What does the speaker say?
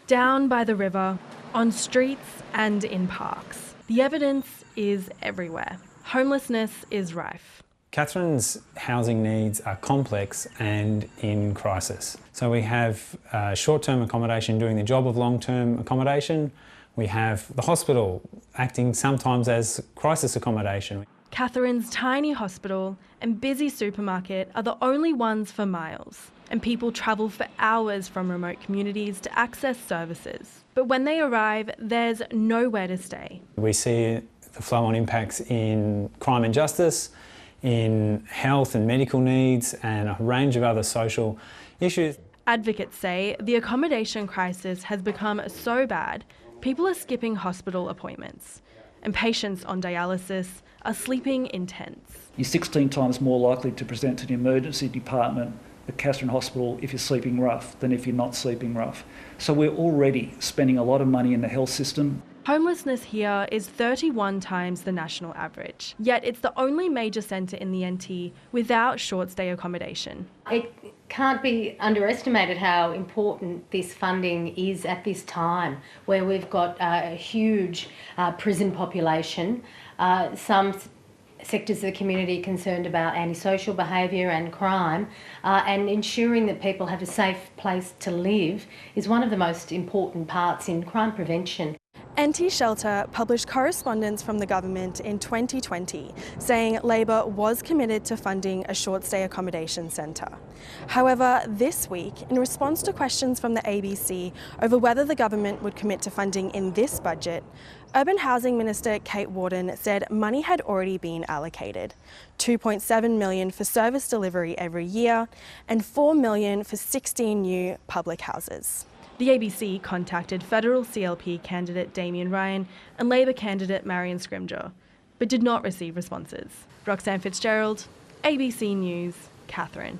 Down by the river, on streets and in parks. The evidence is everywhere. Homelessness is rife. Katherine's housing needs are complex and in crisis. So we have short-term accommodation doing the job of long-term accommodation. We have the hospital acting sometimes as crisis accommodation. Katherine's tiny hospital and busy supermarket are the only ones for miles, and people travel for hours from remote communities to access services. But when they arrive, there's nowhere to stay. We see the flow-on impacts in crime and justice, in health and medical needs, and a range of other social issues. Advocates say the accommodation crisis has become so bad, people are skipping hospital appointments, and patients on dialysis are sleeping in tents. You're 16 times more likely to present to the emergency department at Katherine Hospital if you're sleeping rough than if you're not sleeping rough. So we're already spending a lot of money in the health system. Homelessness here is 31 times the national average, yet it's the only major centre in the NT without short stay accommodation. It can't be underestimated how important this funding is at this time, where we've got a huge prison population, some sectors of the community concerned about antisocial behaviour and crime, and ensuring that people have a safe place to live is one of the most important parts in crime prevention. NT Shelter published correspondence from the government in 2020 saying Labor was committed to funding a short stay accommodation centre. However, this week, in response to questions from the ABC over whether the government would commit to funding in this budget, Urban Housing Minister Kate Warden said money had already been allocated, $2.7 million for service delivery every year and $4 million for 16 new public houses. The ABC contacted federal CLP candidate Damien Ryan and Labor candidate Marion Scrimgeour, but did not receive responses. Roxanne Fitzgerald, ABC News, Katherine.